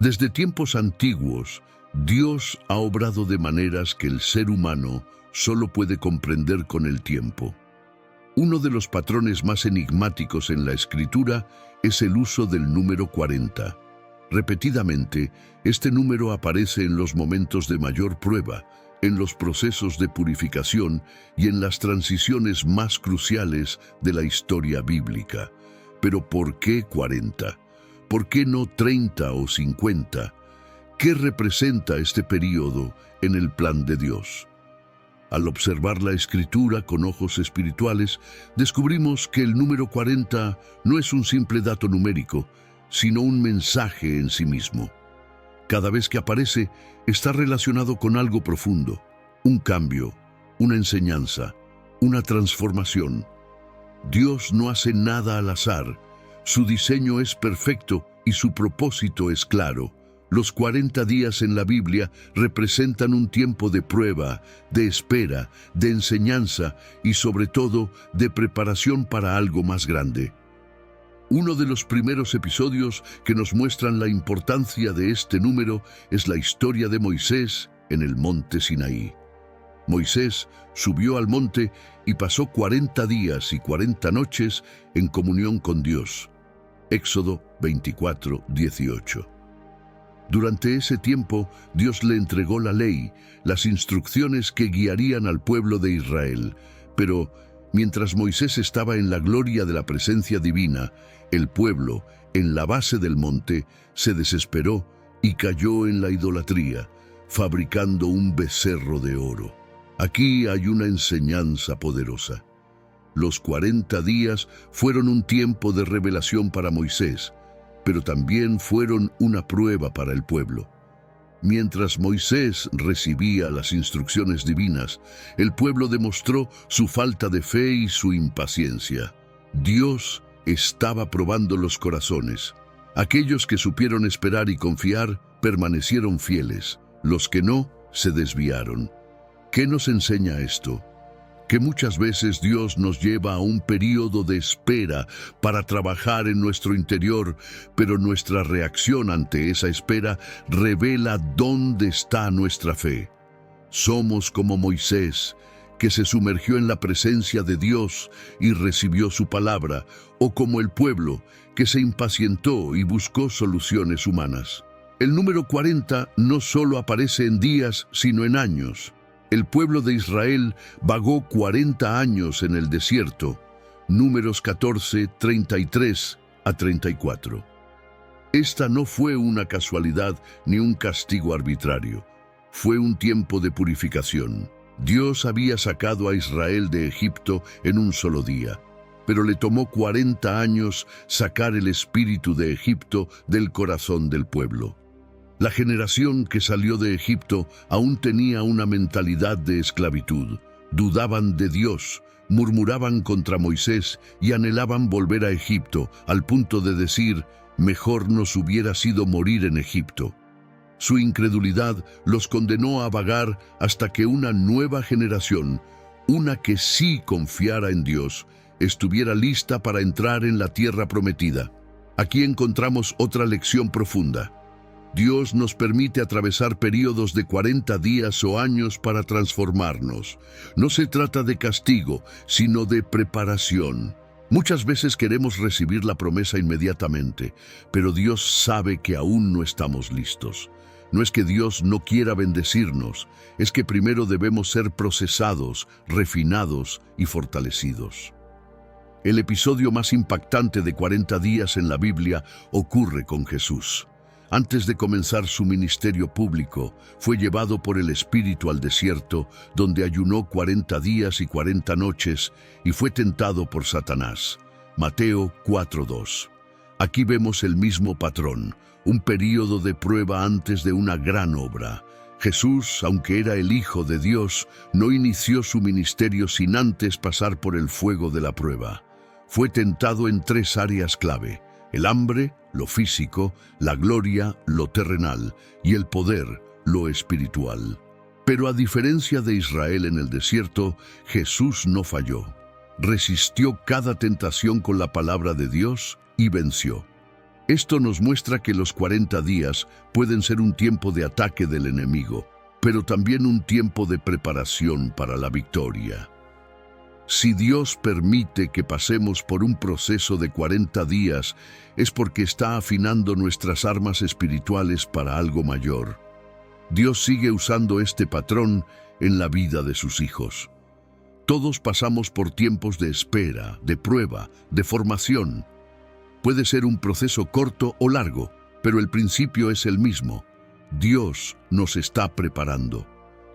Desde tiempos antiguos, Dios ha obrado de maneras que el ser humano solo puede comprender con el tiempo. Uno de los patrones más enigmáticos en la Escritura es el uso del número 40. Repetidamente, este número aparece en los momentos de mayor prueba, en los procesos de purificación y en las transiciones más cruciales de la historia bíblica. Pero ¿por qué 40? ¿Por qué no 30 o 50? ¿Qué representa este período en el plan de Dios? Al observar la Escritura con ojos espirituales, descubrimos que el número 40 no es un simple dato numérico, sino un mensaje en sí mismo. Cada vez que aparece, está relacionado con algo profundo, un cambio, una enseñanza, una transformación. Dios no hace nada al azar, su diseño es perfecto y su propósito es claro. Los 40 días en la Biblia representan un tiempo de prueba, de espera, de enseñanza y sobre todo de preparación para algo más grande. Uno de los primeros episodios que nos muestran la importancia de este número es la historia de Moisés en el monte Sinaí. Moisés subió al monte y pasó 40 días y 40 noches en comunión con Dios. Éxodo 24:18. Durante ese tiempo, Dios le entregó la ley, las instrucciones que guiarían al pueblo de Israel. Pero, mientras Moisés estaba en la gloria de la presencia divina, el pueblo, en la base del monte, se desesperó y cayó en la idolatría, fabricando un becerro de oro. Aquí hay una enseñanza poderosa. Los 40 días fueron un tiempo de revelación para Moisés, pero también fueron una prueba para el pueblo. Mientras Moisés recibía las instrucciones divinas, el pueblo demostró su falta de fe y su impaciencia. Dios estaba probando los corazones. Aquellos que supieron esperar y confiar permanecieron fieles. Los que no, se desviaron. ¿Qué nos enseña esto? Que muchas veces Dios nos lleva a un período de espera para trabajar en nuestro interior, pero nuestra reacción ante esa espera revela dónde está nuestra fe. Somos como Moisés, que se sumergió en la presencia de Dios y recibió su palabra, o como el pueblo, que se impacientó y buscó soluciones humanas. El número 40 no solo aparece en días, sino en años. El pueblo de Israel vagó 40 años en el desierto, Números 14, 33 a 34. Esta no fue una casualidad ni un castigo arbitrario. Fue un tiempo de purificación. Dios había sacado a Israel de Egipto en un solo día, pero le tomó 40 años sacar el espíritu de Egipto del corazón del pueblo. La generación que salió de Egipto aún tenía una mentalidad de esclavitud. Dudaban de Dios, murmuraban contra Moisés y anhelaban volver a Egipto, al punto de decir, mejor nos hubiera sido morir en Egipto. Su incredulidad los condenó a vagar hasta que una nueva generación, una que sí confiara en Dios, estuviera lista para entrar en la tierra prometida. Aquí encontramos otra lección profunda. Dios nos permite atravesar periodos de 40 días o años para transformarnos. No se trata de castigo, sino de preparación. Muchas veces queremos recibir la promesa inmediatamente, pero Dios sabe que aún no estamos listos. No es que Dios no quiera bendecirnos, es que primero debemos ser procesados, refinados y fortalecidos. El episodio más impactante de 40 días en la Biblia ocurre con Jesús. Antes de comenzar su ministerio público, fue llevado por el Espíritu al desierto, donde ayunó 40 días y 40 noches y fue tentado por Satanás. Mateo 4:2. Aquí vemos el mismo patrón, un período de prueba antes de una gran obra. Jesús, aunque era el Hijo de Dios, no inició su ministerio sin antes pasar por el fuego de la prueba. Fue tentado en 3 áreas clave: el hambre, lo físico, la gloria, lo terrenal, y el poder, lo espiritual. Pero a diferencia de Israel en el desierto, Jesús no falló. Resistió cada tentación con la palabra de Dios y venció. Esto nos muestra que los 40 días pueden ser un tiempo de ataque del enemigo, pero también un tiempo de preparación para la victoria. Si Dios permite que pasemos por un proceso de 40 días, es porque está afinando nuestras armas espirituales para algo mayor. Dios sigue usando este patrón en la vida de sus hijos. Todos pasamos por tiempos de espera, de prueba, de formación. Puede ser un proceso corto o largo, pero el principio es el mismo. Dios nos está preparando.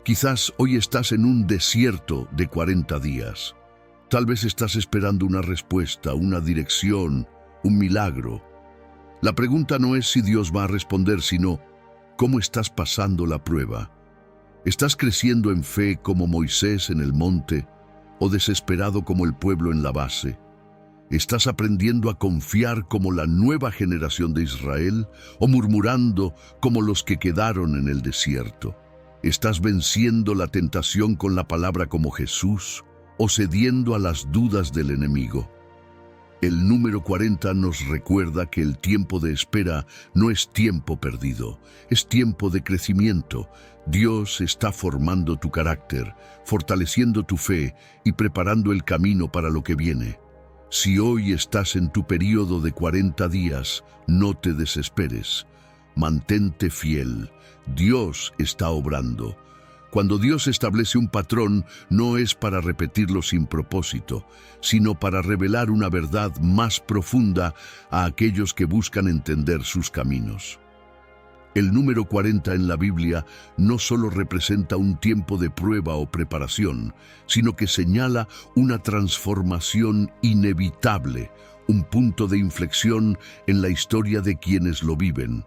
Quizás hoy estás en un desierto de 40 días. Tal vez estás esperando una respuesta, una dirección, un milagro. La pregunta no es si Dios va a responder, sino ¿cómo estás pasando la prueba? ¿Estás creciendo en fe como Moisés en el monte o desesperado como el pueblo en la base? ¿Estás aprendiendo a confiar como la nueva generación de Israel o murmurando como los que quedaron en el desierto? ¿Estás venciendo la tentación con la palabra como Jesús o cediendo a las dudas del enemigo? El número 40 nos recuerda que el tiempo de espera no es tiempo perdido, es tiempo de crecimiento. Dios está formando tu carácter, fortaleciendo tu fe y preparando el camino para lo que viene. Si hoy estás en tu período de 40 días, no te desesperes. Mantente fiel. Dios está obrando. Cuando Dios establece un patrón, no es para repetirlo sin propósito, sino para revelar una verdad más profunda a aquellos que buscan entender sus caminos. El número 40 en la Biblia no solo representa un tiempo de prueba o preparación, sino que señala una transformación inevitable, un punto de inflexión en la historia de quienes lo viven.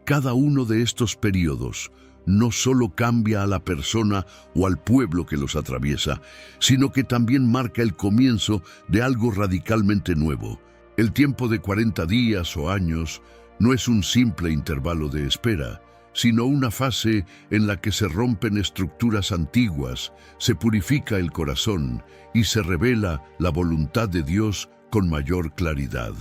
Cada uno de estos periodos no solo cambia a la persona o al pueblo que los atraviesa, sino que también marca el comienzo de algo radicalmente nuevo. El tiempo de 40 días o años no es un simple intervalo de espera, sino una fase en la que se rompen estructuras antiguas, se purifica el corazón y se revela la voluntad de Dios con mayor claridad.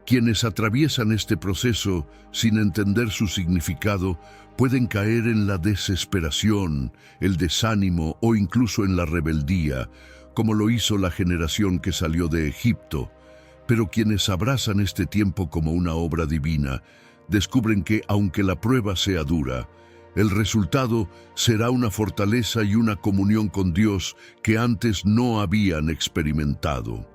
Quienes atraviesan este proceso sin entender su significado pueden caer en la desesperación, el desánimo o incluso en la rebeldía, como lo hizo la generación que salió de Egipto. Pero quienes abrazan este tiempo como una obra divina, descubren que, aunque la prueba sea dura, el resultado será una fortaleza y una comunión con Dios que antes no habían experimentado.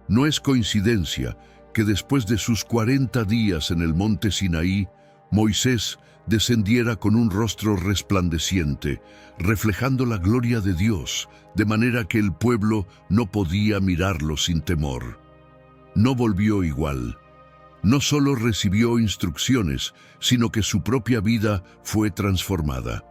No es coincidencia que después de sus 40 días en el monte Sinaí, Moisés descendiera con un rostro resplandeciente, reflejando la gloria de Dios, de manera que el pueblo no podía mirarlo sin temor. No volvió igual. No solo recibió instrucciones, sino que su propia vida fue transformada.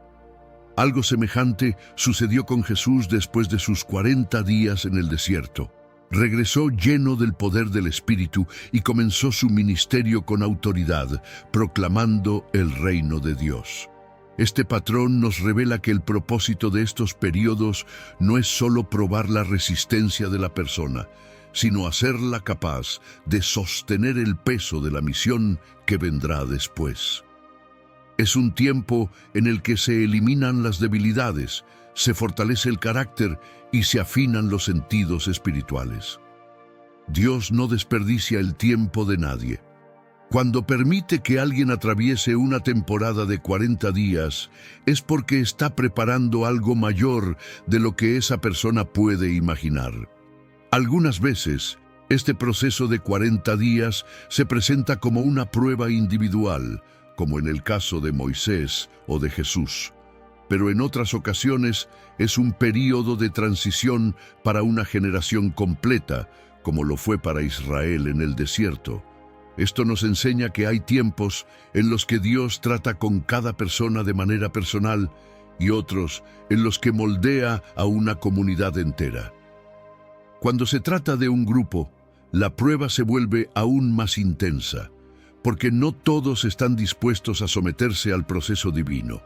Algo semejante sucedió con Jesús después de sus 40 días en el desierto. Regresó lleno del poder del Espíritu y comenzó su ministerio con autoridad, proclamando el reino de Dios. Este patrón nos revela que el propósito de estos periodos no es solo probar la resistencia de la persona, sino hacerla capaz de sostener el peso de la misión que vendrá después. Es un tiempo en el que se eliminan las debilidades, se fortalece el carácter y se afinan los sentidos espirituales. Dios no desperdicia el tiempo de nadie. Cuando permite que alguien atraviese una temporada de 40 días, es porque está preparando algo mayor de lo que esa persona puede imaginar. Algunas veces, este proceso de 40 días se presenta como una prueba individual, como en el caso de Moisés o de Jesús. Pero en otras ocasiones es un período de transición para una generación completa, como lo fue para Israel en el desierto. Esto nos enseña que hay tiempos en los que Dios trata con cada persona de manera personal y otros en los que moldea a una comunidad entera. Cuando se trata de un grupo, la prueba se vuelve aún más intensa, porque no todos están dispuestos a someterse al proceso divino.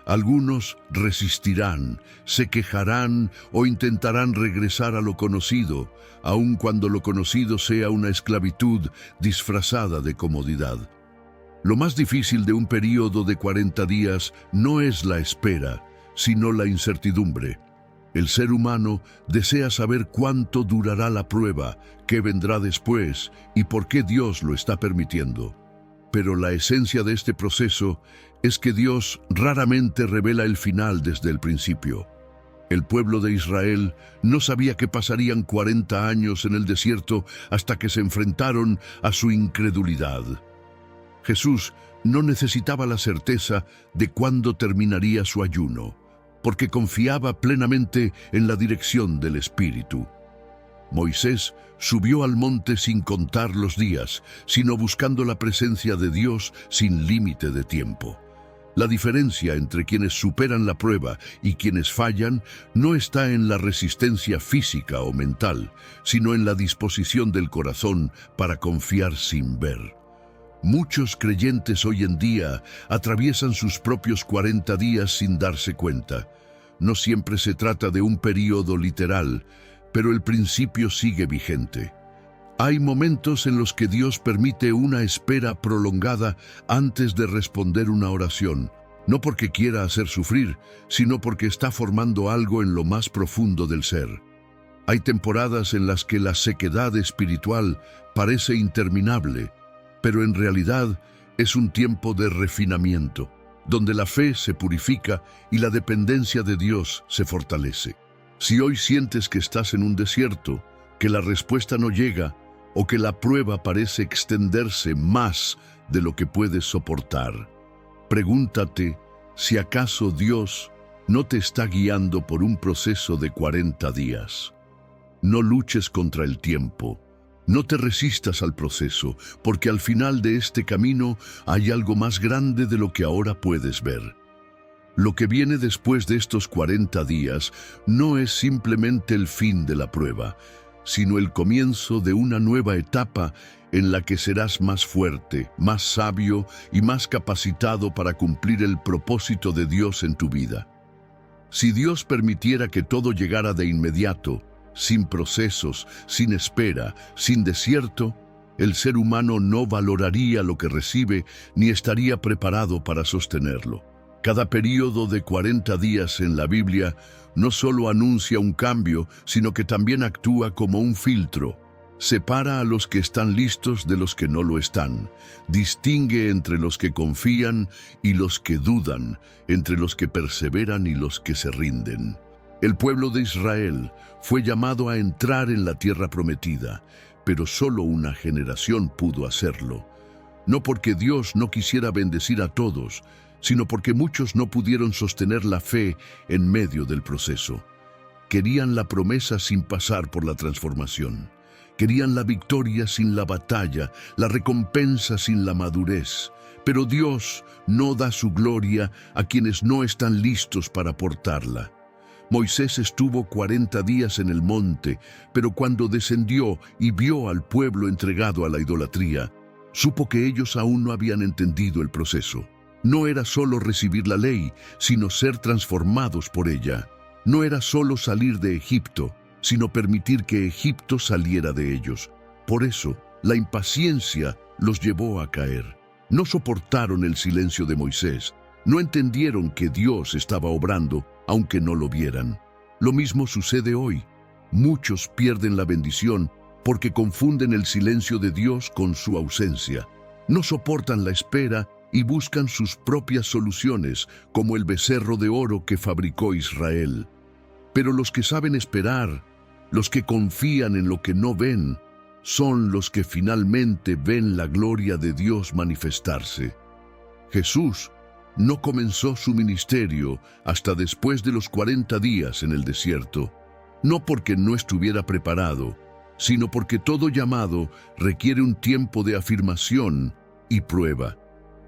Algunos resistirán, se quejarán o intentarán regresar a lo conocido, aun cuando lo conocido sea una esclavitud disfrazada de comodidad. Lo más difícil de un período de 40 días no es la espera, sino la incertidumbre. El ser humano desea saber cuánto durará la prueba, qué vendrá después y por qué Dios lo está permitiendo. Pero la esencia de este proceso es que Dios raramente revela el final desde el principio. El pueblo de Israel no sabía que pasarían 40 años en el desierto hasta que se enfrentaron a su incredulidad. Jesús no necesitaba la certeza de cuándo terminaría su ayuno, porque confiaba plenamente en la dirección del Espíritu. Moisés subió al monte sin contar los días, sino buscando la presencia de Dios sin límite de tiempo. La diferencia entre quienes superan la prueba y quienes fallan no está en la resistencia física o mental, sino en la disposición del corazón para confiar sin ver. Muchos creyentes hoy en día atraviesan sus propios 40 días sin darse cuenta. No siempre se trata de un período literal, pero el principio sigue vigente. Hay momentos en los que Dios permite una espera prolongada antes de responder una oración, no porque quiera hacer sufrir, sino porque está formando algo en lo más profundo del ser. Hay temporadas en las que la sequedad espiritual parece interminable, pero en realidad es un tiempo de refinamiento, donde la fe se purifica y la dependencia de Dios se fortalece. Si hoy sientes que estás en un desierto, que la respuesta no llega, o que la prueba parece extenderse más de lo que puedes soportar, pregúntate si acaso Dios no te está guiando por un proceso de 40 días. No luches contra el tiempo. No te resistas al proceso, porque al final de este camino hay algo más grande de lo que ahora puedes ver. Lo que viene después de estos 40 días no es simplemente el fin de la prueba, sino el comienzo de una nueva etapa en la que serás más fuerte, más sabio y más capacitado para cumplir el propósito de Dios en tu vida. Si Dios permitiera que todo llegara de inmediato, sin procesos, sin espera, sin desierto, el ser humano no valoraría lo que recibe ni estaría preparado para sostenerlo. Cada período de 40 días en la Biblia no solo anuncia un cambio, sino que también actúa como un filtro. Separa a los que están listos de los que no lo están. Distingue entre los que confían y los que dudan, entre los que perseveran y los que se rinden. El pueblo de Israel fue llamado a entrar en la tierra prometida, pero solo una generación pudo hacerlo. No porque Dios no quisiera bendecir a todos, sino porque muchos no pudieron sostener la fe en medio del proceso. Querían la promesa sin pasar por la transformación. Querían la victoria sin la batalla, la recompensa sin la madurez. Pero Dios no da su gloria a quienes no están listos para portarla. Moisés estuvo 40 días en el monte, pero cuando descendió y vio al pueblo entregado a la idolatría, supo que ellos aún no habían entendido el proceso. No era solo recibir la ley, sino ser transformados por ella. No era solo salir de Egipto, sino permitir que Egipto saliera de ellos. Por eso, la impaciencia los llevó a caer. No soportaron el silencio de Moisés. No entendieron que Dios estaba obrando, aunque no lo vieran. Lo mismo sucede hoy. Muchos pierden la bendición porque confunden el silencio de Dios con su ausencia. No soportan la espera y buscan sus propias soluciones, como el becerro de oro que fabricó Israel. Pero los que saben esperar, los que confían en lo que no ven, son los que finalmente ven la gloria de Dios manifestarse. Jesús no comenzó su ministerio hasta después de los 40 días en el desierto, no porque no estuviera preparado, sino porque todo llamado requiere un tiempo de afirmación y prueba.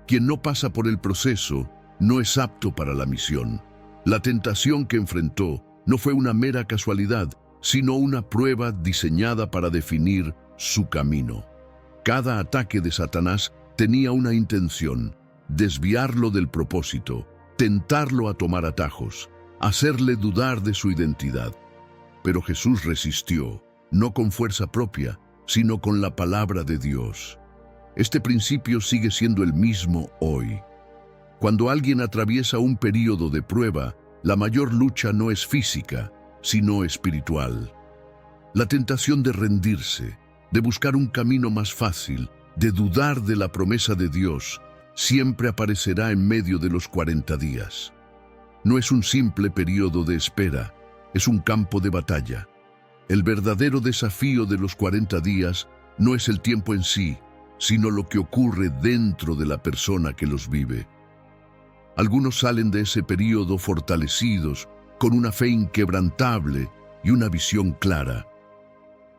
Quien no pasa por el proceso no es apto para la misión. La tentación que enfrentó no fue una mera casualidad, sino una prueba diseñada para definir su camino. Cada ataque de Satanás tenía una intención: desviarlo del propósito, tentarlo a tomar atajos, hacerle dudar de su identidad. Pero Jesús resistió, no con fuerza propia, sino con la palabra de Dios. Este principio sigue siendo el mismo hoy. Cuando alguien atraviesa un período de prueba, la mayor lucha no es física, sino espiritual. La tentación de rendirse, de buscar un camino más fácil, de dudar de la promesa de Dios, siempre aparecerá en medio de los 40 días. No es un simple periodo de espera, es un campo de batalla. El verdadero desafío de los 40 días no es el tiempo en sí, sino lo que ocurre dentro de la persona que los vive. Algunos salen de ese periodo fortalecidos, con una fe inquebrantable y una visión clara.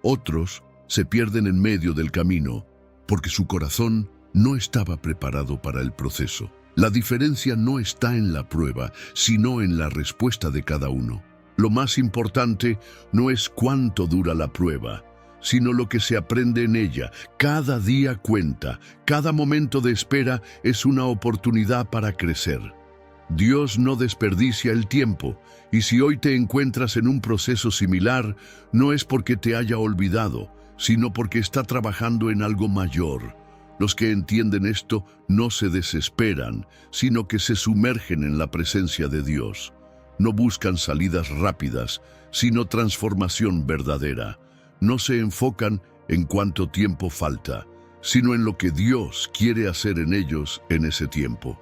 Otros se pierden en medio del camino, porque su corazón no estaba preparado para el proceso. La diferencia no está en la prueba, sino en la respuesta de cada uno. Lo más importante no es cuánto dura la prueba, sino lo que se aprende en ella. Cada día cuenta, cada momento de espera es una oportunidad para crecer. Dios no desperdicia el tiempo, y si hoy te encuentras en un proceso similar, no es porque te haya olvidado, sino porque está trabajando en algo mayor. Los que entienden esto no se desesperan, sino que se sumergen en la presencia de Dios. No buscan salidas rápidas, sino transformación verdadera. No se enfocan en cuánto tiempo falta, sino en lo que Dios quiere hacer en ellos en ese tiempo.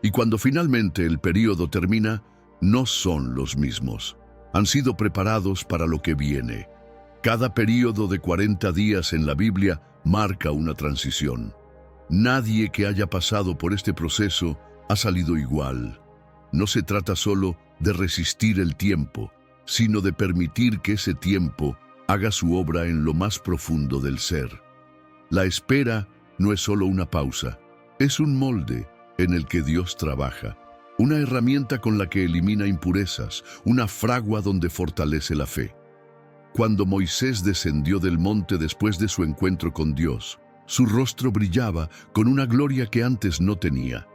Y cuando finalmente el período termina, no son los mismos. Han sido preparados para lo que viene. Cada período de 40 días en la Biblia marca una transición. Nadie que haya pasado por este proceso ha salido igual. No se trata solo de resistir el tiempo, sino de permitir que ese tiempo haga su obra en lo más profundo del ser. La espera no es solo una pausa, es un molde en el que Dios trabaja, una herramienta con la que elimina impurezas, una fragua donde fortalece la fe. Cuando Moisés descendió del monte después de su encuentro con Dios, su rostro brillaba con una gloria que antes no tenía.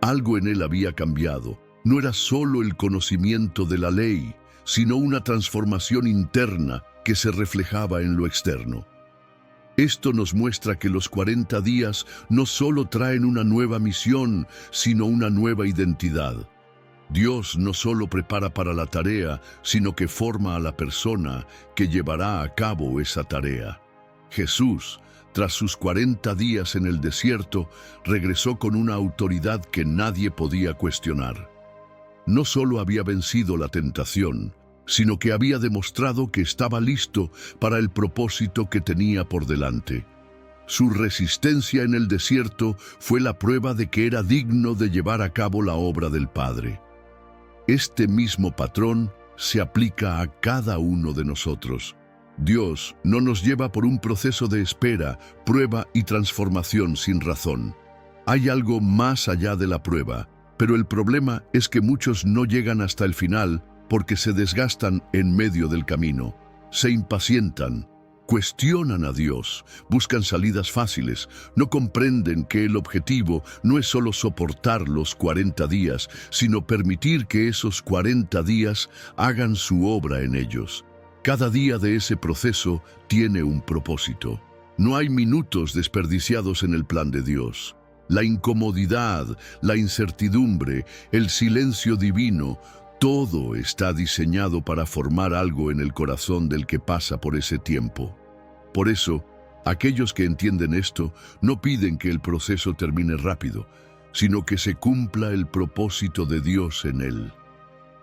Algo en él había cambiado. No era solo el conocimiento de la ley, sino una transformación interna que se reflejaba en lo externo. Esto nos muestra que los 40 días no solo traen una nueva misión, sino una nueva identidad. Dios no solo prepara para la tarea, sino que forma a la persona que llevará a cabo esa tarea. Jesús, tras sus 40 días en el desierto, regresó con una autoridad que nadie podía cuestionar. No solo había vencido la tentación, sino que había demostrado que estaba listo para el propósito que tenía por delante. Su resistencia en el desierto fue la prueba de que era digno de llevar a cabo la obra del Padre. Este mismo patrón se aplica a cada uno de nosotros. Dios no nos lleva por un proceso de espera, prueba y transformación sin razón. Hay algo más allá de la prueba, pero el problema es que muchos no llegan hasta el final porque se desgastan en medio del camino, se impacientan, cuestionan a Dios, buscan salidas fáciles, no comprenden que el objetivo no es solo soportar los 40 días, sino permitir que esos 40 días hagan su obra en ellos. Cada día de ese proceso tiene un propósito. No hay minutos desperdiciados en el plan de Dios. La incomodidad, la incertidumbre, el silencio divino, todo está diseñado para formar algo en el corazón del que pasa por ese tiempo. Por eso, aquellos que entienden esto no piden que el proceso termine rápido, sino que se cumpla el propósito de Dios en él.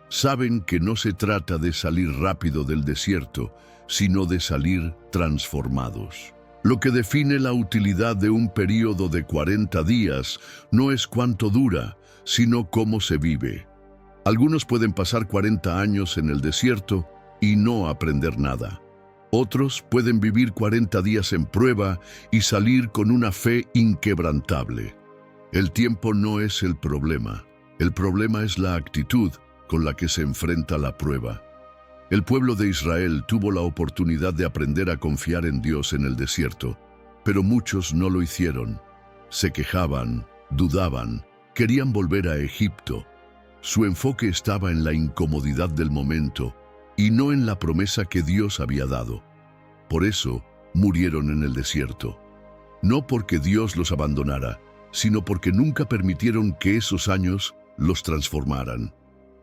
Saben que no se trata de salir rápido del desierto, sino de salir transformados. Lo que define la utilidad de un período de 40 días no es cuánto dura, sino cómo se vive. Algunos pueden pasar 40 años en el desierto y no aprender nada. Otros pueden vivir 40 días en prueba y salir con una fe inquebrantable. El tiempo no es el problema es la actitud con la que se enfrenta la prueba. El pueblo de Israel tuvo la oportunidad de aprender a confiar en Dios en el desierto, pero muchos no lo hicieron. Se quejaban, dudaban, querían volver a Egipto. Su enfoque estaba en la incomodidad del momento y no en la promesa que Dios había dado. Por eso murieron en el desierto. No porque Dios los abandonara, sino porque nunca permitieron que esos años los transformaran.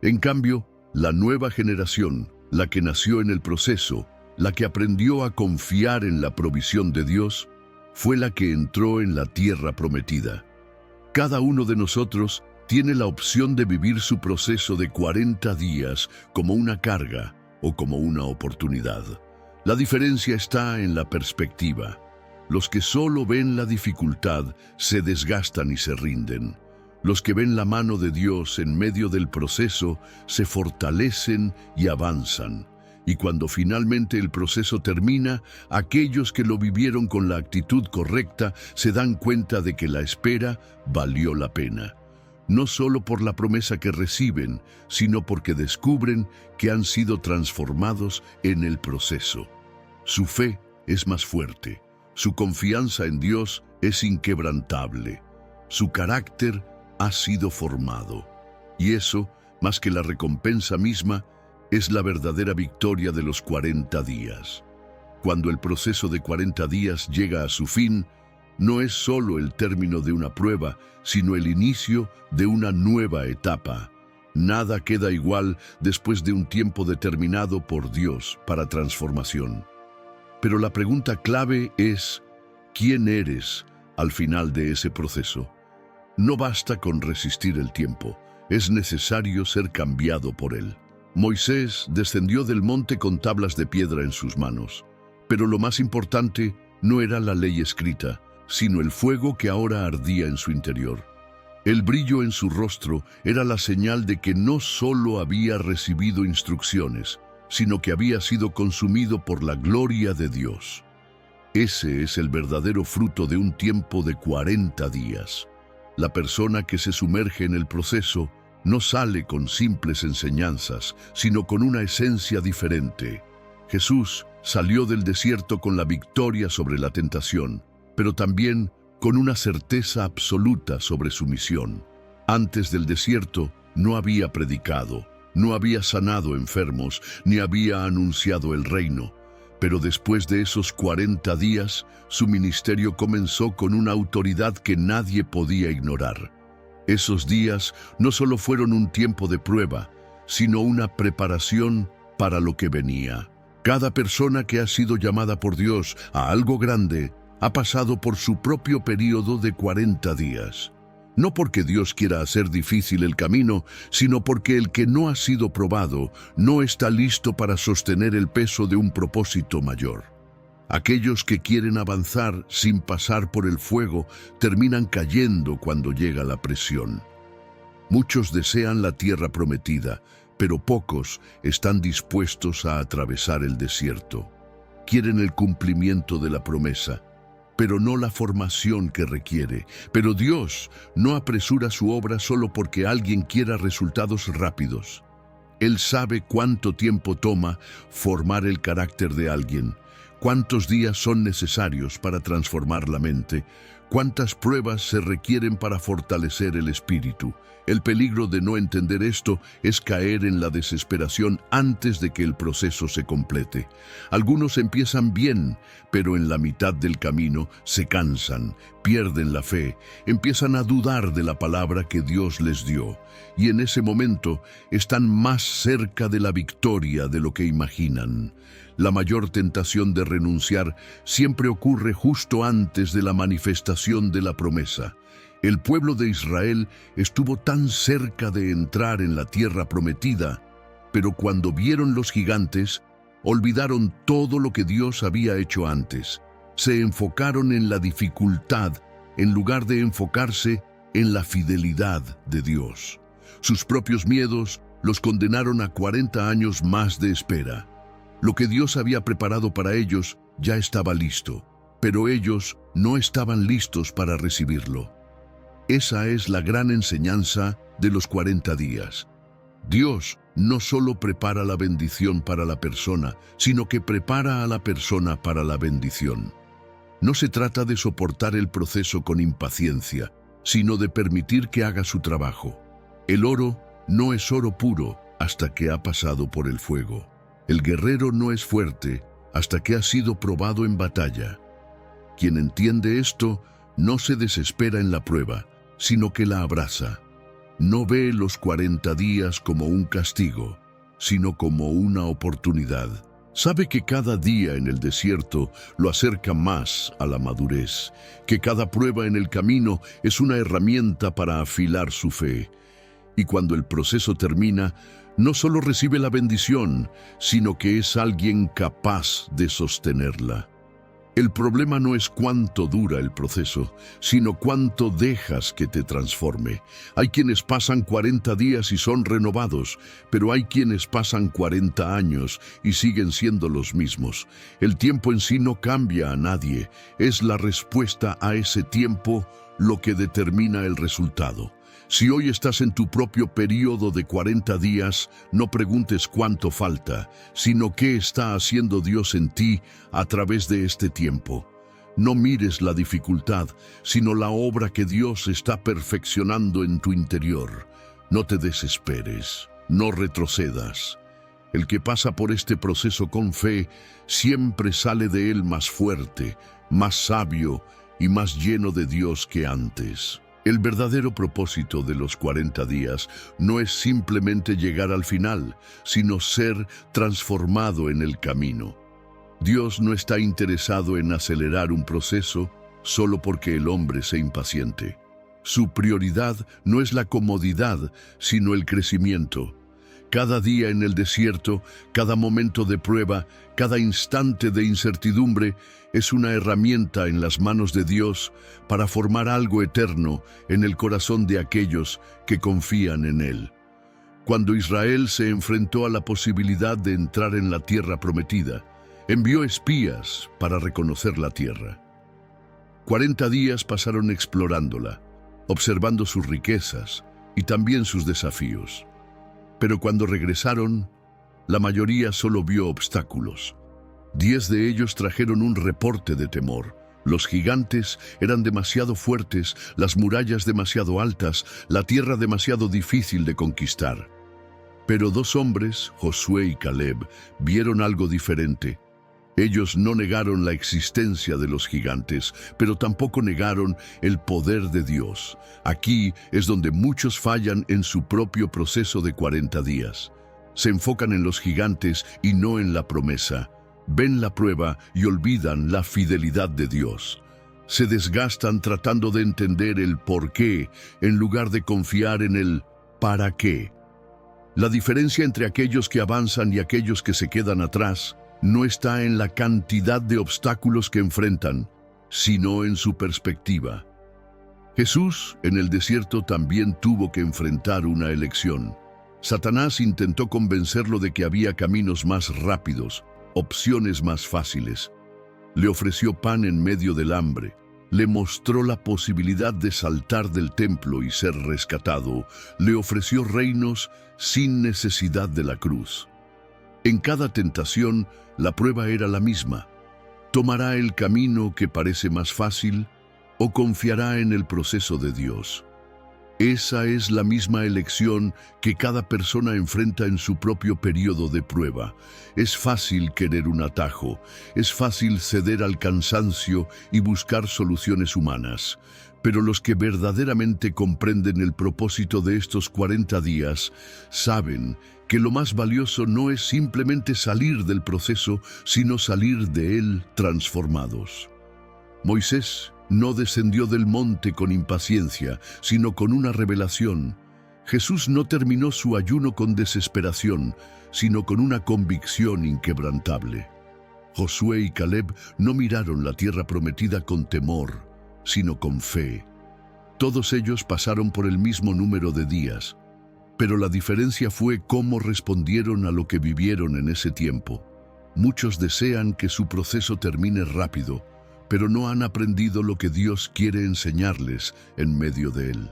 En cambio, la nueva generación, la que nació en el proceso, la que aprendió a confiar en la provisión de Dios, fue la que entró en la tierra prometida. Cada uno de nosotros tiene la opción de vivir su proceso de 40 días como una carga o como una oportunidad. La diferencia está en la perspectiva. Los que solo ven la dificultad se desgastan y se rinden. Los que ven la mano de Dios en medio del proceso se fortalecen y avanzan. Y cuando finalmente el proceso termina, aquellos que lo vivieron con la actitud correcta se dan cuenta de que la espera valió la pena. No solo por la promesa que reciben, sino porque descubren que han sido transformados en el proceso. Su fe es más fuerte, su confianza en Dios es inquebrantable, su carácter ha sido formado. Y eso, más que la recompensa misma, es la verdadera victoria de los 40 días. Cuando el proceso de 40 días llega a su fin, no es solo el término de una prueba, sino el inicio de una nueva etapa. Nada queda igual después de un tiempo determinado por Dios para transformación. Pero la pregunta clave es, ¿quién eres al final de ese proceso? No basta con resistir el tiempo, es necesario ser cambiado por él. Moisés descendió del monte con tablas de piedra en sus manos, pero lo más importante no era la ley escrita, sino el fuego que ahora ardía en su interior. El brillo en su rostro era la señal de que no solo había recibido instrucciones, sino que había sido consumido por la gloria de Dios. Ese es el verdadero fruto de un tiempo de 40 días. La persona que se sumerge en el proceso no sale con simples enseñanzas, sino con una esencia diferente. Jesús salió del desierto con la victoria sobre la tentación, pero también con una certeza absoluta sobre su misión. Antes del desierto no había predicado, no había sanado enfermos, ni había anunciado el reino. Pero después de esos 40 días, su ministerio comenzó con una autoridad que nadie podía ignorar. Esos días no solo fueron un tiempo de prueba, sino una preparación para lo que venía. Cada persona que ha sido llamada por Dios a algo grande ha pasado por su propio periodo de 40 días. No porque Dios quiera hacer difícil el camino, sino porque el que no ha sido probado no está listo para sostener el peso de un propósito mayor. Aquellos que quieren avanzar sin pasar por el fuego terminan cayendo cuando llega la presión. Muchos desean la tierra prometida, pero pocos están dispuestos a atravesar el desierto. Quieren el cumplimiento de la promesa, pero no la formación que requiere. Pero Dios no apresura su obra solo porque alguien quiera resultados rápidos. Él sabe cuánto tiempo toma formar el carácter de alguien, cuántos días son necesarios para transformar la mente, cuántas pruebas se requieren para fortalecer el espíritu. El peligro de no entender esto es caer en la desesperación antes de que el proceso se complete. Algunos empiezan bien, pero en la mitad del camino se cansan, pierden la fe, empiezan a dudar de la palabra que Dios les dio, y en ese momento están más cerca de la victoria de lo que imaginan. La mayor tentación de renunciar siempre ocurre justo antes de la manifestación de la promesa. El pueblo de Israel estuvo tan cerca de entrar en la tierra prometida, pero cuando vieron los gigantes, olvidaron todo lo que Dios había hecho antes. Se enfocaron en la dificultad en lugar de enfocarse en la fidelidad de Dios. Sus propios miedos los condenaron a 40 años más de espera. Lo que Dios había preparado para ellos ya estaba listo, pero ellos no estaban listos para recibirlo. Esa es la gran enseñanza de los 40 días. Dios no solo prepara la bendición para la persona, sino que prepara a la persona para la bendición. No se trata de soportar el proceso con impaciencia, sino de permitir que haga su trabajo. El oro no es oro puro hasta que ha pasado por el fuego. El guerrero no es fuerte hasta que ha sido probado en batalla. Quien entiende esto no se desespera en la prueba, sino que la abraza. No ve los 40 días como un castigo, sino como una oportunidad. Sabe que cada día en el desierto lo acerca más a la madurez, que cada prueba en el camino es una herramienta para afilar su fe. Y cuando el proceso termina, no solo recibe la bendición, sino que es alguien capaz de sostenerla. El problema no es cuánto dura el proceso, sino cuánto dejas que te transforme. Hay quienes pasan 40 días y son renovados, pero hay quienes pasan 40 años y siguen siendo los mismos. El tiempo en sí no cambia a nadie, es la respuesta a ese tiempo lo que determina el resultado. Si hoy estás en tu propio periodo de 40 días, no preguntes cuánto falta, sino qué está haciendo Dios en ti a través de este tiempo. No mires la dificultad, sino la obra que Dios está perfeccionando en tu interior. No te desesperes, no retrocedas. El que pasa por este proceso con fe siempre sale de él más fuerte, más sabio y más lleno de Dios que antes. El verdadero propósito de los 40 días no es simplemente llegar al final, sino ser transformado en el camino. Dios no está interesado en acelerar un proceso solo porque el hombre se impaciente. Su prioridad no es la comodidad, sino el crecimiento. Cada día en el desierto, cada momento de prueba, cada instante de incertidumbre es una herramienta en las manos de Dios para formar algo eterno en el corazón de aquellos que confían en Él. Cuando Israel se enfrentó a la posibilidad de entrar en la tierra prometida, envió espías para reconocer la tierra. 40 días pasaron explorándola, observando sus riquezas y también sus desafíos. Pero cuando regresaron, la mayoría solo vio obstáculos. 10 de ellos trajeron un reporte de temor. Los gigantes eran demasiado fuertes, las murallas demasiado altas, la tierra demasiado difícil de conquistar. Pero 2 hombres, Josué y Caleb, vieron algo diferente. Ellos no negaron la existencia de los gigantes, pero tampoco negaron el poder de Dios. Aquí es donde muchos fallan en su propio proceso de 40 días. Se enfocan en los gigantes y no en la promesa. Ven la prueba y olvidan la fidelidad de Dios. Se desgastan tratando de entender el por qué en lugar de confiar en el para qué. La diferencia entre aquellos que avanzan y aquellos que se quedan atrás no está en la cantidad de obstáculos que enfrentan, sino en su perspectiva. Jesús en el desierto también tuvo que enfrentar una elección. Satanás intentó convencerlo de que había caminos más rápidos, opciones más fáciles. Le ofreció pan en medio del hambre. Le mostró la posibilidad de saltar del templo y ser rescatado. Le ofreció reinos sin necesidad de la cruz. En cada tentación, la prueba era la misma. ¿Tomará el camino que parece más fácil o confiará en el proceso de Dios? Esa es la misma elección que cada persona enfrenta en su propio periodo de prueba. Es fácil querer un atajo, es fácil ceder al cansancio y buscar soluciones humanas. Pero los que verdaderamente comprenden el propósito de estos 40 días saben que lo más valioso no es simplemente salir del proceso, sino salir de él transformados. Moisés no descendió del monte con impaciencia, sino con una revelación. Jesús no terminó su ayuno con desesperación, sino con una convicción inquebrantable. Josué y Caleb no miraron la tierra prometida con temor, sino con fe. Todos ellos pasaron por el mismo número de días, pero la diferencia fue cómo respondieron a lo que vivieron en ese tiempo. Muchos desean que su proceso termine rápido, pero no han aprendido lo que Dios quiere enseñarles en medio de él.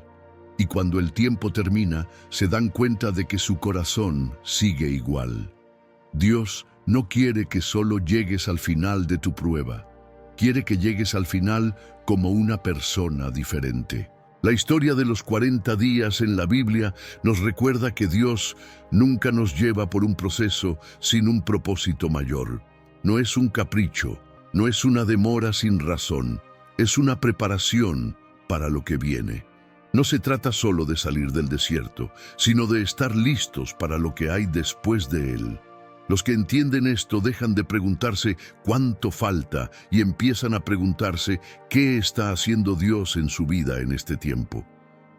Y cuando el tiempo termina, se dan cuenta de que su corazón sigue igual. Dios no quiere que solo llegues al final de tu prueba. Quiere que llegues al final como una persona diferente. La historia de los 40 días en la Biblia nos recuerda que Dios nunca nos lleva por un proceso sin un propósito mayor. No es un capricho, no es una demora sin razón, es una preparación para lo que viene. No se trata solo de salir del desierto, sino de estar listos para lo que hay después de él. Los que entienden esto dejan de preguntarse cuánto falta y empiezan a preguntarse qué está haciendo Dios en su vida en este tiempo.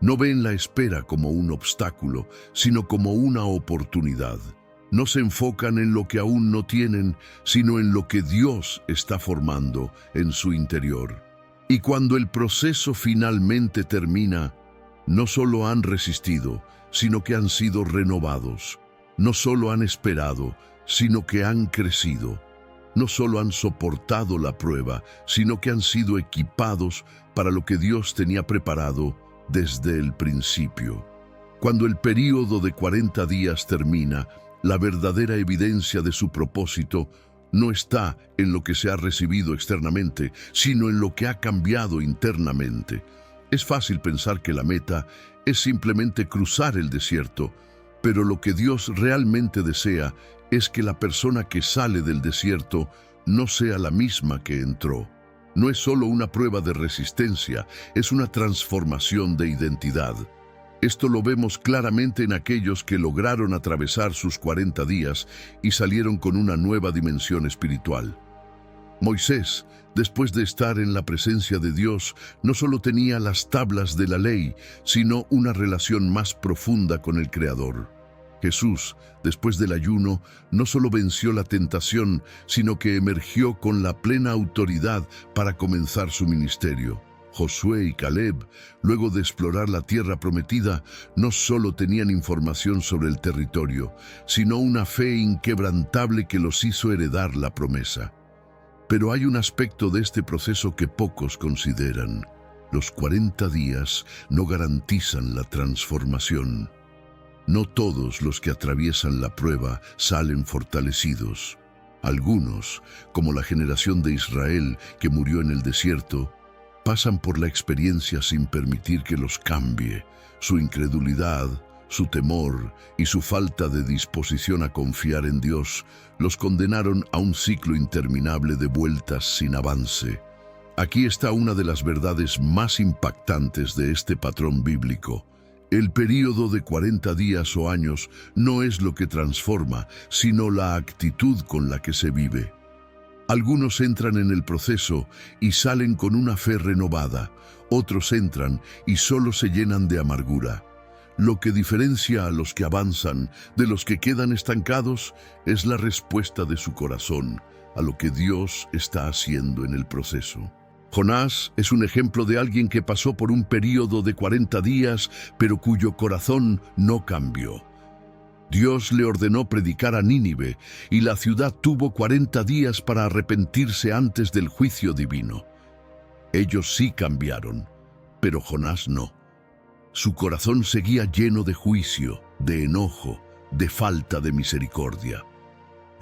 No ven la espera como un obstáculo, sino como una oportunidad. No se enfocan en lo que aún no tienen, sino en lo que Dios está formando en su interior. Y cuando el proceso finalmente termina, no solo han resistido, sino que han sido renovados. No solo han esperado, sino que han crecido. No solo han soportado la prueba, sino que han sido equipados para lo que Dios tenía preparado desde el principio. Cuando el período de 40 días termina, la verdadera evidencia de su propósito no está en lo que se ha recibido externamente, sino en lo que ha cambiado internamente. Es fácil pensar que la meta es simplemente cruzar el desierto, pero lo que Dios realmente desea es que la persona que sale del desierto no sea la misma que entró. No es solo una prueba de resistencia, es una transformación de identidad. Esto lo vemos claramente en aquellos que lograron atravesar sus 40 días y salieron con una nueva dimensión espiritual. Moisés, después de estar en la presencia de Dios, no solo tenía las tablas de la ley, sino una relación más profunda con el Creador. Jesús, después del ayuno, no solo venció la tentación, sino que emergió con la plena autoridad para comenzar su ministerio. Josué y Caleb, luego de explorar la tierra prometida, no solo tenían información sobre el territorio, sino una fe inquebrantable que los hizo heredar la promesa. Pero hay un aspecto de este proceso que pocos consideran. Los 40 días no garantizan la transformación. No todos los que atraviesan la prueba salen fortalecidos. Algunos, como la generación de Israel que murió en el desierto, pasan por la experiencia sin permitir que los cambie. Su incredulidad, su temor y su falta de disposición a confiar en Dios los condenaron a un ciclo interminable de vueltas sin avance. Aquí está una de las verdades más impactantes de este patrón bíblico. El período de 40 días o años no es lo que transforma, sino la actitud con la que se vive. Algunos entran en el proceso y salen con una fe renovada, otros entran y solo se llenan de amargura. Lo que diferencia a los que avanzan de los que quedan estancados es la respuesta de su corazón a lo que Dios está haciendo en el proceso. Jonás es un ejemplo de alguien que pasó por un período de 40 días, pero cuyo corazón no cambió. Dios le ordenó predicar a Nínive, y la ciudad tuvo 40 días para arrepentirse antes del juicio divino. Ellos sí cambiaron, pero Jonás no. Su corazón seguía lleno de juicio, de enojo, de falta de misericordia.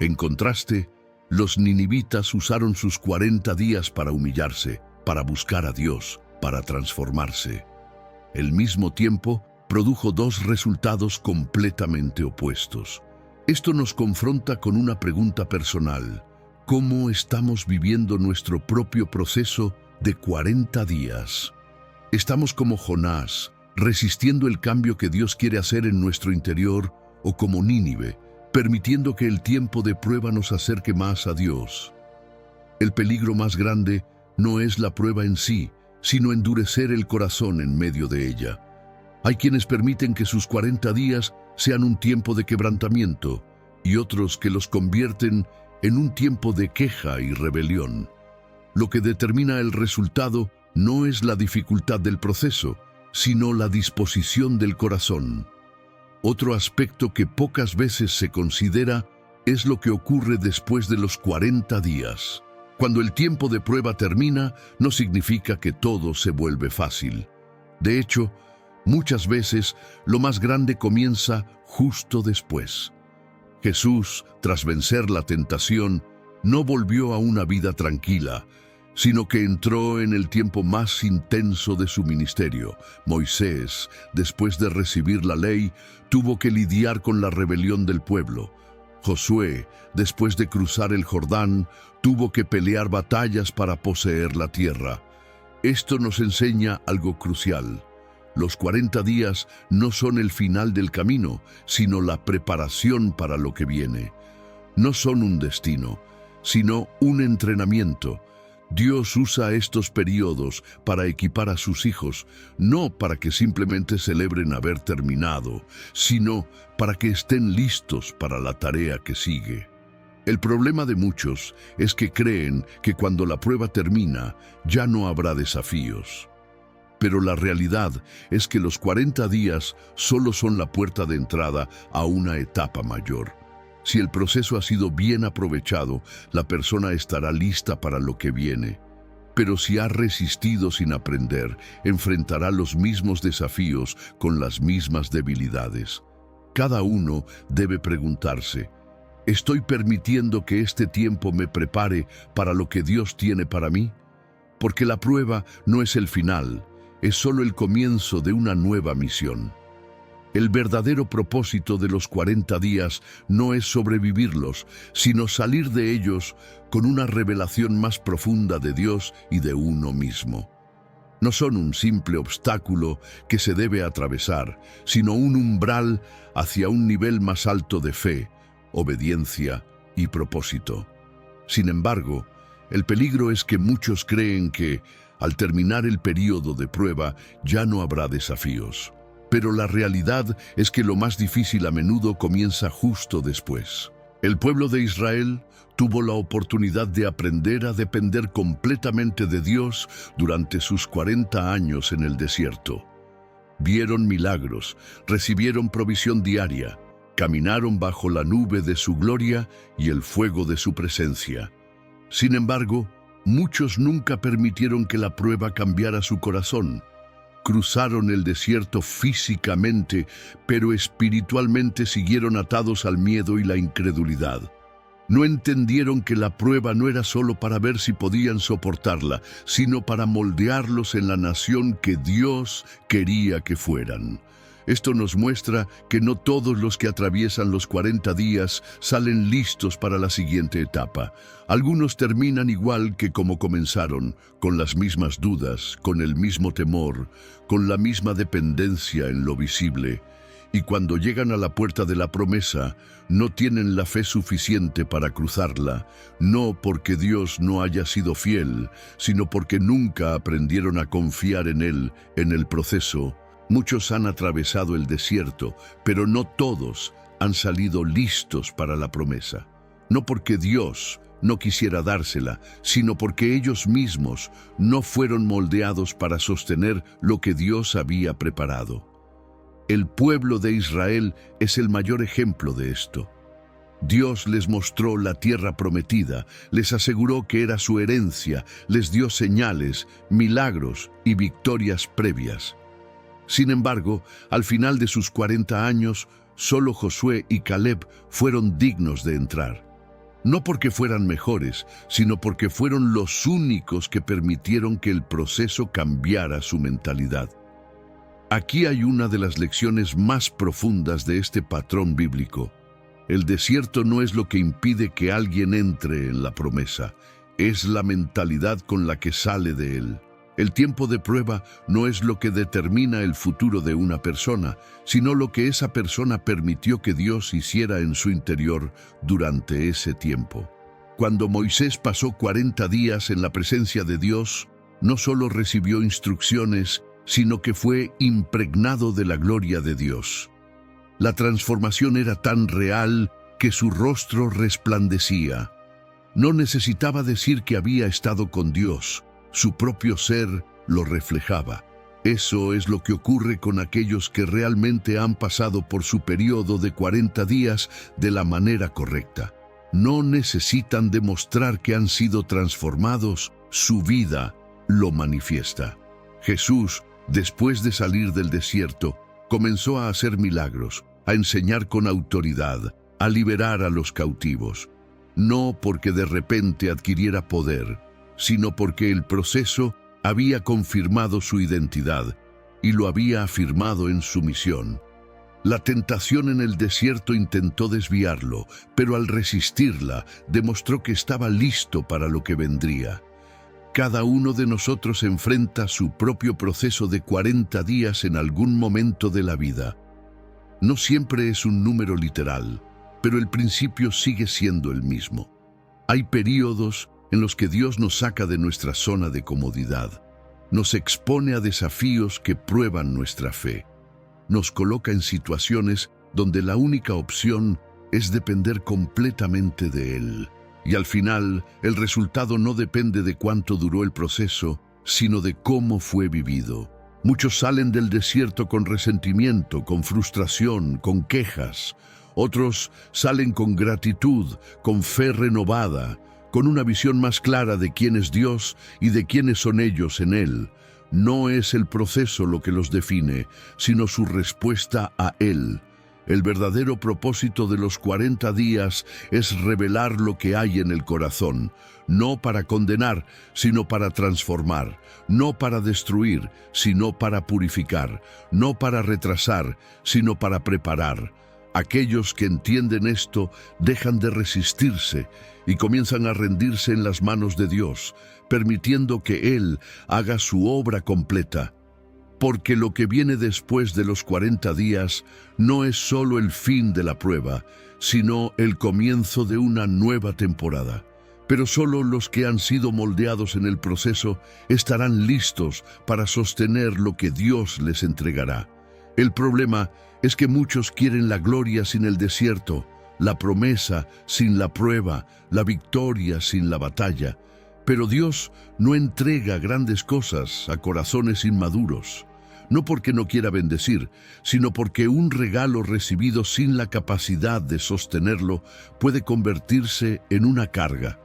En contraste, los ninivitas usaron sus 40 días para humillarse, para buscar a Dios, para transformarse. El mismo tiempo produjo dos resultados completamente opuestos. Esto nos confronta con una pregunta personal. ¿Cómo estamos viviendo nuestro propio proceso de 40 días? ¿Estamos como Jonás, resistiendo el cambio que Dios quiere hacer en nuestro interior, o como Nínive, permitiendo que el tiempo de prueba nos acerque más a Dios? El peligro más grande no es la prueba en sí, sino endurecer el corazón en medio de ella. Hay quienes permiten que sus 40 días sean un tiempo de quebrantamiento y otros que los convierten en un tiempo de queja y rebelión. Lo que determina el resultado no es la dificultad del proceso, sino la disposición del corazón. Otro aspecto que pocas veces se considera es lo que ocurre después de los 40 días. Cuando el tiempo de prueba termina, no significa que todo se vuelve fácil. De hecho, muchas veces lo más grande comienza justo después. Jesús, tras vencer la tentación, no volvió a una vida tranquila. sino que entró en el tiempo más intenso de su ministerio. Moisés, después de recibir la ley, tuvo que lidiar con la rebelión del pueblo. Josué, después de cruzar el Jordán, tuvo que pelear batallas para poseer la tierra. Esto nos enseña algo crucial. Los 40 días no son el final del camino, sino la preparación para lo que viene. No son un destino, sino un entrenamiento. Dios usa estos periodos para equipar a sus hijos, no para que simplemente celebren haber terminado, sino para que estén listos para la tarea que sigue. El problema de muchos es que creen que cuando la prueba termina, ya no habrá desafíos. Pero la realidad es que los 40 días solo son la puerta de entrada a una etapa mayor. Si el proceso ha sido bien aprovechado, la persona estará lista para lo que viene. Pero si ha resistido sin aprender, enfrentará los mismos desafíos con las mismas debilidades. Cada uno debe preguntarse: ¿estoy permitiendo que este tiempo me prepare para lo que Dios tiene para mí? Porque la prueba no es el final, es solo el comienzo de una nueva misión. El verdadero propósito de los 40 días no es sobrevivirlos, sino salir de ellos con una revelación más profunda de Dios y de uno mismo. No son un simple obstáculo que se debe atravesar, sino un umbral hacia un nivel más alto de fe, obediencia y propósito. Sin embargo, el peligro es que muchos creen que, al terminar el período de prueba, ya no habrá desafíos. Pero la realidad es que lo más difícil a menudo comienza justo después. El pueblo de Israel tuvo la oportunidad de aprender a depender completamente de Dios durante sus 40 años en el desierto. Vieron milagros, recibieron provisión diaria, caminaron bajo la nube de su gloria y el fuego de su presencia. Sin embargo, muchos nunca permitieron que la prueba cambiara su corazón. Cruzaron el desierto físicamente, pero espiritualmente siguieron atados al miedo y la incredulidad. No entendieron que la prueba no era solo para ver si podían soportarla, sino para moldearlos en la nación que Dios quería que fueran. Esto nos muestra que no todos los que atraviesan los 40 días salen listos para la siguiente etapa. Algunos terminan igual que como comenzaron, con las mismas dudas, con el mismo temor, con la misma dependencia en lo visible. Y cuando llegan a la puerta de la promesa, no tienen la fe suficiente para cruzarla, no porque Dios no haya sido fiel, sino porque nunca aprendieron a confiar en Él en el proceso. Muchos han atravesado el desierto, pero no todos han salido listos para la promesa. No porque Dios no quisiera dársela, sino porque ellos mismos no fueron moldeados para sostener lo que Dios había preparado. El pueblo de Israel es el mayor ejemplo de esto. Dios les mostró la tierra prometida, les aseguró que era su herencia, les dio señales, milagros y victorias previas. Sin embargo, al final de sus 40 años, solo Josué y Caleb fueron dignos de entrar. No porque fueran mejores, sino porque fueron los únicos que permitieron que el proceso cambiara su mentalidad. Aquí hay una de las lecciones más profundas de este patrón bíblico. El desierto no es lo que impide que alguien entre en la promesa, es la mentalidad con la que sale de él. El tiempo de prueba no es lo que determina el futuro de una persona, sino lo que esa persona permitió que Dios hiciera en su interior durante ese tiempo. Cuando Moisés pasó 40 días en la presencia de Dios, no solo recibió instrucciones, sino que fue impregnado de la gloria de Dios. La transformación era tan real que su rostro resplandecía. No necesitaba decir que había estado con Dios. Su propio ser lo reflejaba. Eso es lo que ocurre con aquellos que realmente han pasado por su periodo de 40 días de la manera correcta. No necesitan demostrar que han sido transformados, su vida lo manifiesta. Jesús, después de salir del desierto, comenzó a hacer milagros, a enseñar con autoridad, a liberar a los cautivos. No porque de repente adquiriera poder, sino porque el proceso había confirmado su identidad y lo había afirmado en su misión. La tentación en el desierto intentó desviarlo, pero al resistirla, demostró que estaba listo para lo que vendría. Cada uno de nosotros enfrenta su propio proceso de 40 días en algún momento de la vida. No siempre es un número literal, pero el principio sigue siendo el mismo. Hay períodos en los que Dios nos saca de nuestra zona de comodidad, nos expone a desafíos que prueban nuestra fe, nos coloca en situaciones donde la única opción es depender completamente de Él. Y al final, el resultado no depende de cuánto duró el proceso, sino de cómo fue vivido. Muchos salen del desierto con resentimiento, con frustración, con quejas. Otros salen con gratitud, con fe renovada, con una visión más clara de quién es Dios y de quiénes son ellos en Él. No es el proceso lo que los define, sino su respuesta a Él. El verdadero propósito de los 40 días es revelar lo que hay en el corazón, no para condenar, sino para transformar, no para destruir, sino para purificar, no para retrasar, sino para preparar. Aquellos que entienden esto dejan de resistirse y comienzan a rendirse en las manos de Dios, permitiendo que Él haga su obra completa. Porque lo que viene después de los 40 días no es solo el fin de la prueba, sino el comienzo de una nueva temporada. Pero solo los que han sido moldeados en el proceso estarán listos para sostener lo que Dios les entregará. El problema es que muchos quieren la gloria sin el desierto, la promesa sin la prueba, la victoria sin la batalla. Pero Dios no entrega grandes cosas a corazones inmaduros. No porque no quiera bendecir, sino porque un regalo recibido sin la capacidad de sostenerlo puede convertirse en una carga.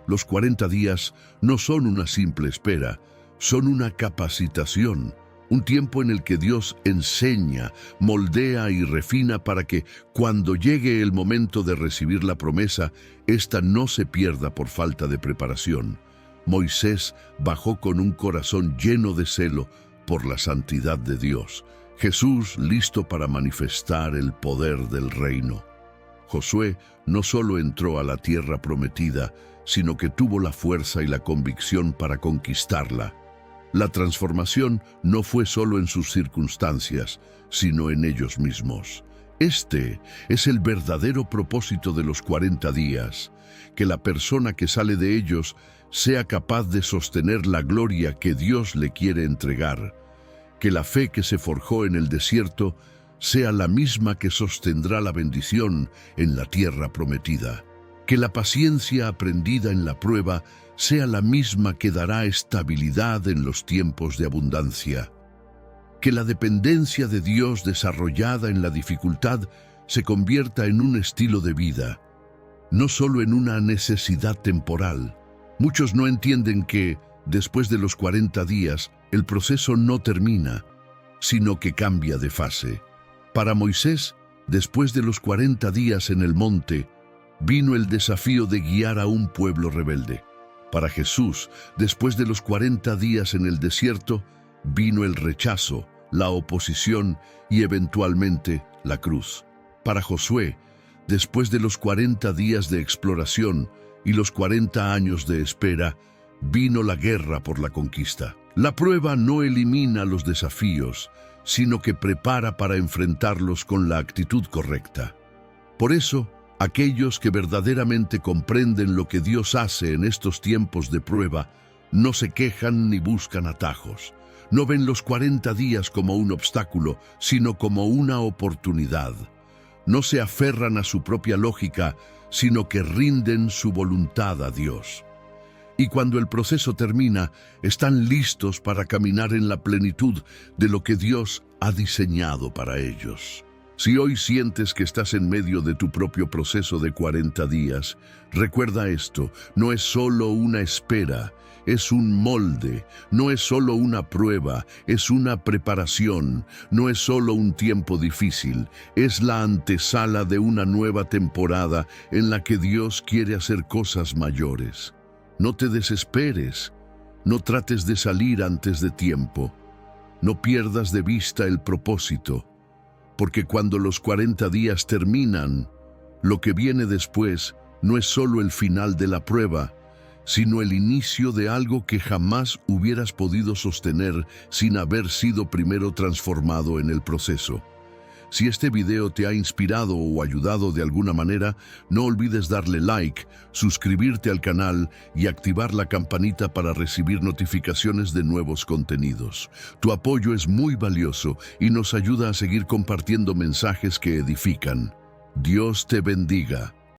Los 40 días no son una simple espera, son una capacitación, un tiempo en el que Dios enseña, moldea y refina para que, cuando llegue el momento de recibir la promesa, ésta no se pierda por falta de preparación. Moisés bajó con un corazón lleno de celo por la santidad de Dios. Jesús listo para manifestar el poder del reino. Josué no solo entró a la tierra prometida, sino que tuvo la fuerza y la convicción para conquistarla. La transformación no fue solo en sus circunstancias, sino en ellos mismos. Este es el verdadero propósito de los 40 días, que la persona que sale de ellos sea capaz de sostener la gloria que Dios le quiere entregar, que la fe que se forjó en el desierto sea la misma que sostendrá la bendición en la tierra prometida, que la paciencia aprendida en la prueba sea la misma que dará estabilidad en los tiempos de abundancia, que la dependencia de Dios desarrollada en la dificultad se convierta en un estilo de vida, no solo en una necesidad temporal. Muchos no entienden que, después de los 40 días, el proceso no termina, sino que cambia de fase. Para Moisés, después de los 40 días en el monte, vino el desafío de guiar a un pueblo rebelde. Para Jesús, después de los 40 días en el desierto, vino el rechazo, la oposición y eventualmente la cruz. Para Josué, después de los 40 días de exploración y los 40 años de espera, vino la guerra por la conquista. La prueba no elimina los desafíos, sino que prepara para enfrentarlos con la actitud correcta. Por eso, aquellos que verdaderamente comprenden lo que Dios hace en estos tiempos de prueba, no se quejan ni buscan atajos. No ven los 40 días como un obstáculo, sino como una oportunidad. No se aferran a su propia lógica, sino que rinden su voluntad a Dios. Y cuando el proceso termina, están listos para caminar en la plenitud de lo que Dios ha diseñado para ellos. Si hoy sientes que estás en medio de tu propio proceso de 40 días, recuerda esto: no es solo una espera, es un molde, no es solo una prueba, es una preparación, no es solo un tiempo difícil, es la antesala de una nueva temporada en la que Dios quiere hacer cosas mayores. No te desesperes, no trates de salir antes de tiempo, no pierdas de vista el propósito, porque cuando los 40 días terminan, lo que viene después no es solo el final de la prueba, sino el inicio de algo que jamás hubieras podido sostener sin haber sido primero transformado en el proceso. Si este video te ha inspirado o ayudado de alguna manera, no olvides darle like, suscribirte al canal y activar la campanita para recibir notificaciones de nuevos contenidos. Tu apoyo es muy valioso y nos ayuda a seguir compartiendo mensajes que edifican. Dios te bendiga.